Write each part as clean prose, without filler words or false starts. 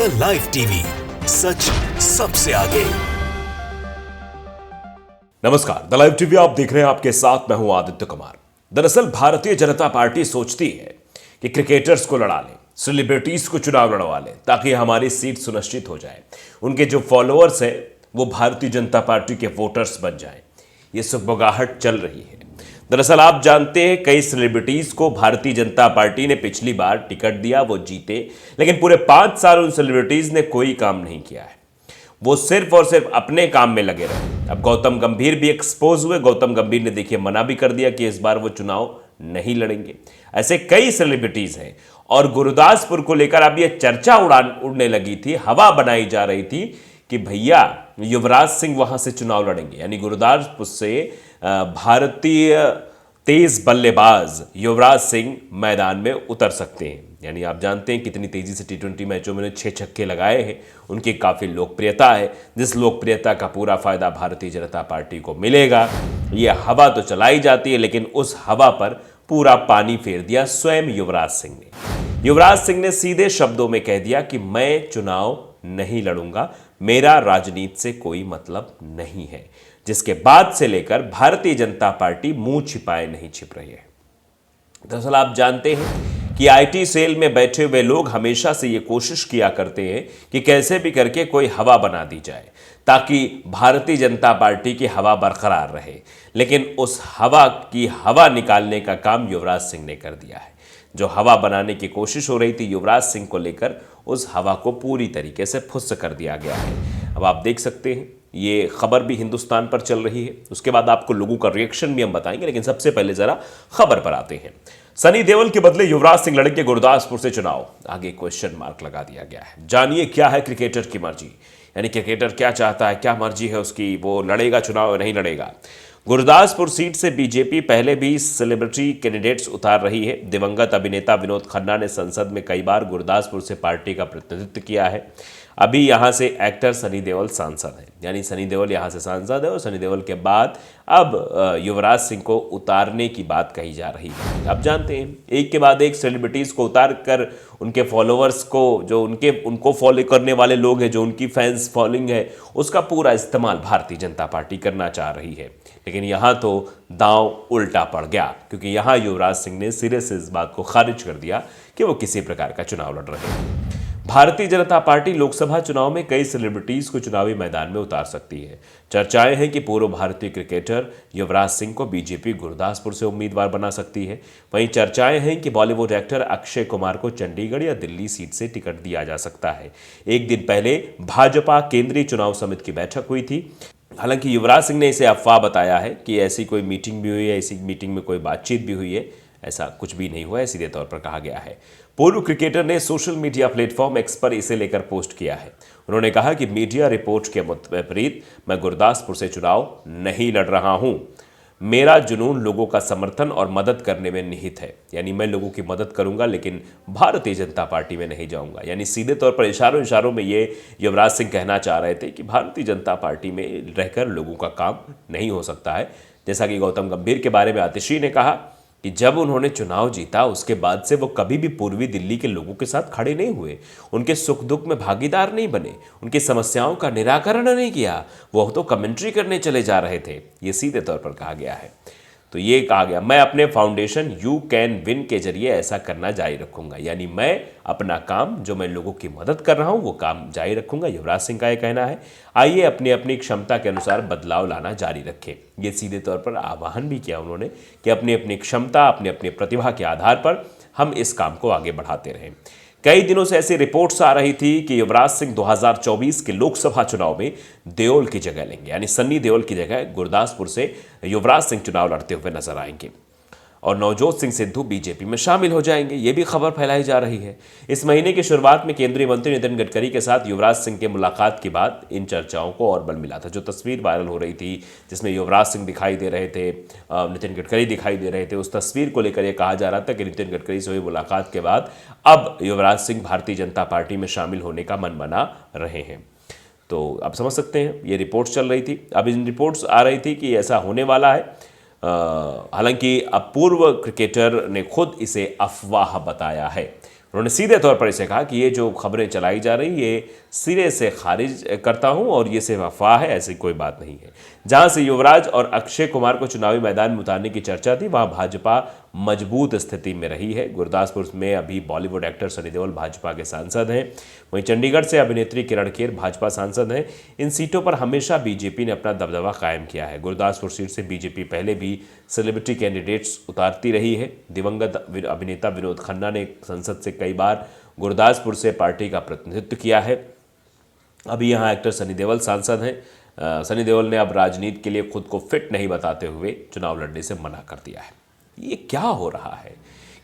The live TV, सच सबसे आगे। नमस्कार, द लाइव टीवी आप देख रहे हैं। आपके साथ मैं हूं आदित्य कुमार। दरअसल भारतीय जनता पार्टी सोचती है कि क्रिकेटर्स को लड़ा लें, सेलिब्रिटीज को चुनाव लड़वा लें ताकि हमारी सीट सुनिश्चित हो जाए, उनके जो फॉलोअर्स हैं वो भारतीय जनता पार्टी के वोटर्स बन जाएं। ये सुगबुगाहट चल रही है। दरअसल आप जानते हैं कई सेलिब्रिटीज को भारतीय जनता पार्टी ने पिछली बार टिकट दिया, वो जीते, लेकिन पूरे 5 साल उन सेलिब्रिटीज ने कोई काम नहीं किया है। वो सिर्फ और सिर्फ अपने काम में लगे रहे। अब गौतम गंभीर भी एक्सपोज हुए। गौतम गंभीर ने देखिए मना भी कर दिया कि इस बार वो चुनाव नहीं लड़ेंगे। ऐसे कई सेलिब्रिटीज हैं और गुरदासपुर को लेकर अब ये चर्चा उड़ने लगी थी, हवा बनाई जा रही थी कि भैया युवराज सिंह वहां से चुनाव लड़ेंगे, यानी गुरदासपुर से भारतीय तेज बल्लेबाज युवराज सिंह मैदान में उतर सकते हैं। यानी आप जानते हैं कितनी तेजी से टी20 मैचों में 6 छक्के लगाए हैं, उनकी काफ़ी लोकप्रियता है, जिस लोकप्रियता का पूरा फायदा भारतीय जनता पार्टी को मिलेगा। ये हवा तो चलाई जाती है, लेकिन उस हवा पर पूरा पानी फेर दिया स्वयं युवराज सिंह ने। युवराज सिंह ने सीधे शब्दों में कह दिया कि मैं चुनाव नहीं लड़ूंगा, मेरा राजनीति से कोई मतलब नहीं है, जिसके बाद से लेकर भारतीय जनता पार्टी मुंह छिपाए नहीं छिप रही है। दरअसल आप जानते हैं कि आईटी सेल में बैठे हुए लोग हमेशा से ये कोशिश किया करते हैं कि कैसे भी करके कोई हवा बना दी जाए ताकि भारतीय जनता पार्टी की हवा बरकरार रहे, लेकिन उस हवा की हवा निकालने का काम युवराज सिंह ने कर दिया है। जो हवा बनाने की कोशिश हो रही थी युवराज सिंह को लेकर, उस हवा को पूरी तरीके से फुस कर दिया गया है। अब आप देख सकते हैं ये खबर भी हिंदुस्तान पर चल रही है, उसके बाद आपको लोगों का रिएक्शन भी हम बताएंगे, लेकिन सबसे पहले जरा खबर पर आते हैं। सनी देओल के बदले युवराज सिंह लड़ेंगे गुरदासपुर से चुनाव, आगे क्वेश्चन मार्क लगा दिया गया है। जानिए क्या है क्रिकेटर की मर्जी, यानी क्रिकेटर क्या चाहता है, क्या मर्जी है उसकी, वो लड़ेगा चुनाव या नहीं लड़ेगा। गुरदासपुर सीट से बीजेपी पहले भी सेलिब्रिटी कैंडिडेट्स उतार रही है। दिवंगत अभिनेता विनोद खन्ना ने संसद में कई बार गुरदासपुर से पार्टी का प्रतिनिधित्व किया है। अभी यहां से एक्टर सनी देओल सांसद हैं, यानी सनी देओल यहां से सांसद है और सनी देओल के बाद अब युवराज सिंह को उतारने की बात कही जा रही है। आप जानते हैं एक के बाद एक सेलिब्रिटीज को उतार कर उनके फॉलोअर्स को, जो उनको फॉलो करने वाले लोग हैं, जो उनकी फैंस फॉलोइंग है, उसका पूरा इस्तेमाल भारतीय जनता पार्टी करना चाह रही है। लेकिन यहाँ तो दांव उल्टा पड़ गया, क्योंकि यहाँ युवराज सिंह ने सिरे से इस बात को खारिज कर दिया कि वो किसी प्रकार का चुनाव लड़ रहे हैं। भारतीय जनता पार्टी लोकसभा चुनाव में कई सेलिब्रिटीज को चुनावी मैदान में उतार सकती है। चर्चाएं हैं कि पूर्व भारतीय क्रिकेटर युवराज सिंह को बीजेपी गुरदासपुर से उम्मीदवार बना सकती है। वहीं चर्चाएं हैं कि बॉलीवुड एक्टर अक्षय कुमार को चंडीगढ़ या दिल्ली सीट से टिकट दिया जा सकता है। एक दिन पहले भाजपा केंद्रीय चुनाव समिति की बैठक हुई थी। हालांकि युवराज सिंह ने इसे अफवाह बताया है कि ऐसी कोई मीटिंग भी हुई है, ऐसी मीटिंग में कोई बातचीत भी हुई है, ऐसा कुछ भी नहीं हुआ है, सीधे तौर पर कहा गया है। पूर्व क्रिकेटर ने सोशल मीडिया प्लेटफॉर्म एक्स पर इसे लेकर पोस्ट किया है। उन्होंने कहा कि मीडिया रिपोर्ट के विपरीत मैं गुरदासपुर से चुनाव नहीं लड़ रहा हूं। मेरा जुनून लोगों का समर्थन और मदद करने में निहित है, यानी मैं लोगों की मदद करूंगा लेकिन भारतीय जनता पार्टी में नहीं जाऊंगा। यानी सीधे तौर पर इशारों में ये युवराज सिंह कहना चाह रहे थे कि भारतीय जनता पार्टी में रहकर लोगों का काम नहीं हो सकता है। जैसा कि गौतम गंभीर के बारे में आतिशी ने कहा कि जब उन्होंने चुनाव जीता उसके बाद से वो कभी भी पूर्वी दिल्ली के लोगों के साथ खड़े नहीं हुए, उनके सुख दुख में भागीदार नहीं बने, उनकी समस्याओं का निराकरण नहीं किया, वो तो कमेंट्री करने चले जा रहे थे। ये सीधे तौर पर कहा गया है। तो ये कहा गया मैं अपने फाउंडेशन यू कैन विन के जरिए ऐसा करना जारी रखूंगा, यानी मैं अपना काम, जो मैं लोगों की मदद कर रहा हूं, वो काम जारी रखूंगा। युवराज सिंह का यह कहना है। आइए अपनी अपनी क्षमता के अनुसार बदलाव लाना जारी रखें। ये सीधे तौर पर आह्वान भी किया उन्होंने कि अपनी अपनी क्षमता, अपनी अपनी प्रतिभा के आधार पर हम इस काम को आगे बढ़ाते रहें। कई दिनों से ऐसी रिपोर्ट्स आ रही थी कि युवराज सिंह 2024 के लोकसभा चुनाव में देओल की जगह लेंगे, यानी सन्नी देओल की जगह गुरदासपुर से युवराज सिंह चुनाव लड़ते हुए नजर आएंगे और नवजोत सिंह सिद्धू बीजेपी में शामिल हो जाएंगे। ये भी खबर फैलाई जा रही है। इस महीने की शुरुआत में केंद्रीय मंत्री नितिन गडकरी के साथ युवराज सिंह के मुलाकात के बाद इन चर्चाओं को और बल मिला था। जो तस्वीर वायरल हो रही थी जिसमें युवराज सिंह दिखाई दे रहे थे, नितिन गडकरी दिखाई दे रहे थे, उस तस्वीर को लेकर यह कहा जा रहा था कि नितिन गडकरी से हुई मुलाकात के बाद अब युवराज सिंह भारतीय जनता पार्टी में शामिल होने का मन बना रहे हैं। तो आप समझ सकते हैं ये रिपोर्ट्स चल रही थी। अब इन रिपोर्ट्स आ रही थी कि ऐसा होने वाला है। हालांकि अब पूर्व क्रिकेटर ने खुद इसे अफवाह बताया है। उन्होंने सीधे तौर पर इसे कहा कि ये जो खबरें चलाई जा रही ये सिरे से खारिज करता हूं और ये सिर्फ अफवाह है, ऐसी कोई बात नहीं है। जहां से युवराज और अक्षय कुमार को चुनावी मैदान में उतारने की चर्चा थी, वहां भाजपा मजबूत स्थिति में रही है। गुरदासपुर में अभी बॉलीवुड एक्टर सनी देओल भाजपा के सांसद हैं, वहीं चंडीगढ़ से अभिनेत्री किरण खेर भाजपा सांसद हैं। इन सीटों पर हमेशा बीजेपी ने अपना दबदबा कायम किया है। गुरदासपुर सीट से बीजेपी पहले भी सेलिब्रिटी कैंडिडेट्स उतारती रही है। दिवंगत अभिनेता विनोद खन्ना ने संसद से कई बार गुरदासपुर से पार्टी का प्रतिनिधित्व किया है। अभी यहाँ एक्टर सनी देओल सांसद हैं। सनी देओल ने अब राजनीति के लिए खुद को फिट नहीं बताते हुए चुनाव लड़ने से मना कर दिया है। ये क्या हो रहा है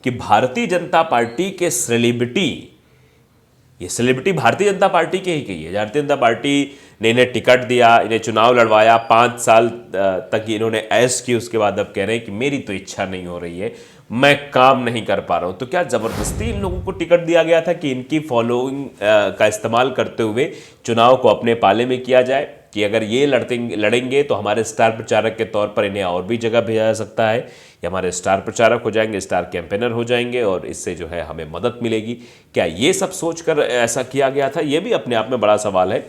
कि भारतीय जनता पार्टी के सेलिब्रिटी, ये सेलिब्रिटी भारतीय जनता पार्टी के ही कही है। भारतीय जनता पार्टी ने इन्हें टिकट दिया, इन्हें चुनाव लड़वाया, 5 साल तक इन्होंने ऐश की, उसके बाद अब कह रहे हैं कि मेरी तो इच्छा नहीं हो रही है, मैं काम नहीं कर पा रहा हूं। तो क्या जबरदस्ती इन लोगों को टिकट दिया गया था कि इनकी फॉलोइंग का इस्तेमाल करते हुए चुनाव को अपने पाले में किया जाए, कि अगर ये लड़ेंगे तो हमारे स्टार प्रचारक के तौर पर इन्हें और भी जगह भेजा जा सकता है, या हमारे स्टार प्रचारक हो जाएंगे, स्टार कैंपेनर हो जाएंगे और इससे जो है हमें मदद मिलेगी। क्या ये सब सोचकर ऐसा किया गया था? ये भी अपने आप में बड़ा सवाल है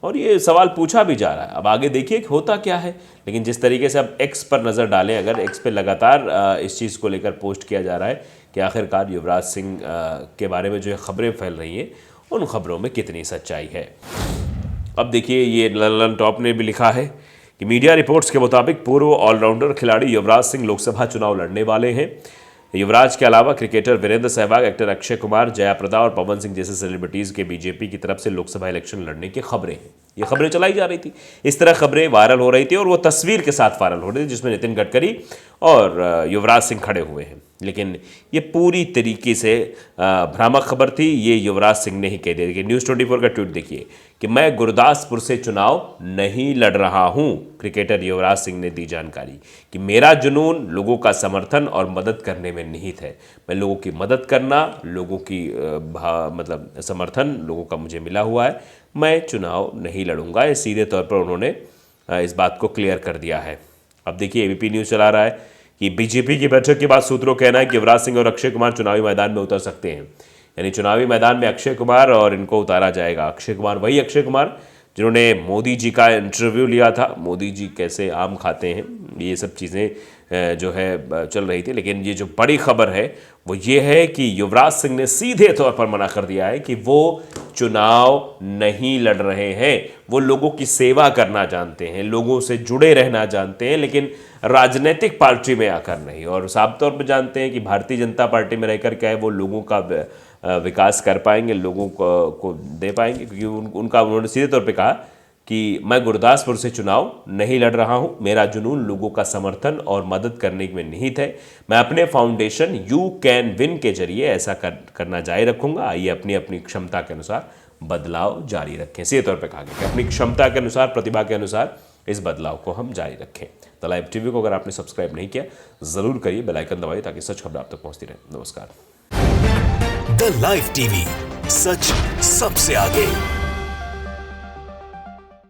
और ये सवाल पूछा भी जा रहा है। अब आगे देखिए कि होता क्या है। लेकिन जिस तरीके से अब एक्स पर नज़र डालें, अगर एक्स पे लगातार इस चीज़ को लेकर पोस्ट किया जा रहा है कि आखिरकार युवराज सिंह के बारे में जो खबरें फैल रही हैं, उन खबरों में कितनी सच्चाई है। अब देखिए, ये ललन टॉप ने भी लिखा है कि मीडिया रिपोर्ट्स के मुताबिक पूर्व ऑलराउंडर खिलाड़ी युवराज सिंह लोकसभा चुनाव लड़ने वाले हैं। युवराज के अलावा क्रिकेटर वीरेंद्र सहवाग, एक्टर अक्षय कुमार, जया प्रदा और पवन सिंह जैसे सेलिब्रिटीज़ के बीजेपी की तरफ से लोकसभा इलेक्शन लड़ने की खबरें हैं। ये खबरें चलाई जा रही थी, इस तरह खबरें वायरल हो रही थी और वो तस्वीर के साथ वायरल हो रही थी जिसमें नितिन गडकरी और युवराज सिंह खड़े हुए हैं। लेकिन ये पूरी तरीके से भ्रामक खबर थी। ये युवराज सिंह ने ही कह दिया। देखिए, न्यूज़ 24 का ट्वीट देखिए कि मैं गुरदासपुर से चुनाव नहीं लड़ रहा हूं। क्रिकेटर युवराज सिंह ने दी जानकारी कि मेरा जुनून लोगों का समर्थन और मदद करने में निहित है। मैं लोगों की मदद करना, लोगों की मतलब समर्थन लोगों का मुझे मिला हुआ है। मैं चुनाव नहीं लड़ूंगा। ये सीधे तौर पर उन्होंने इस बात को क्लियर कर दिया है। अब देखिए, एबीपी न्यूज़ चला रहा है कि बीजेपी की बैठक के बाद सूत्रों कहना है कि युवराज सिंह और अक्षय कुमार चुनावी मैदान में उतर सकते हैं। यानी चुनावी मैदान में अक्षय कुमार और इनको उतारा जाएगा। अक्षय कुमार वही अक्षय कुमार जिन्होंने मोदी जी का इंटरव्यू लिया था, मोदी जी कैसे आम खाते हैं, ये सब चीज़ें जो है चल रही थी। लेकिन ये जो बड़ी खबर है वो ये है कि युवराज सिंह ने सीधे तौर पर मना कर दिया है कि वो चुनाव नहीं लड़ रहे हैं। वो लोगों की सेवा करना जानते हैं, लोगों से जुड़े रहना जानते हैं, लेकिन राजनीतिक पार्टी में आकर नहीं। और साफ तौर पर जानते हैं कि भारतीय जनता पार्टी में रहकर क्या है वो लोगों का विकास कर पाएंगे, लोगों को दे पाएंगे, क्योंकि उन्होंने सीधे तौर पे कहा कि मैं गुरदासपुर से चुनाव नहीं लड़ रहा हूं। मेरा जुनून लोगों का समर्थन और मदद करने में निहित है। मैं अपने फाउंडेशन यू कैन विन के जरिए ऐसा करना जारी रखूंगा। आइए अपनी अपनी क्षमता के अनुसार बदलाव जारी रखें। सीधे तौर पर कहा गया कि अपनी क्षमता के अनुसार, प्रतिभा के अनुसार इस बदलाव को हम जारी रखें। द लाइव टीवी को अगर आपने सब्सक्राइब नहीं किया, जरूर करिए, बेल आइकन दबाइए ताकि सच खबर आप तक पहुंचती रहे। नमस्कार। द लाइव टीवी, सच सबसे आगे।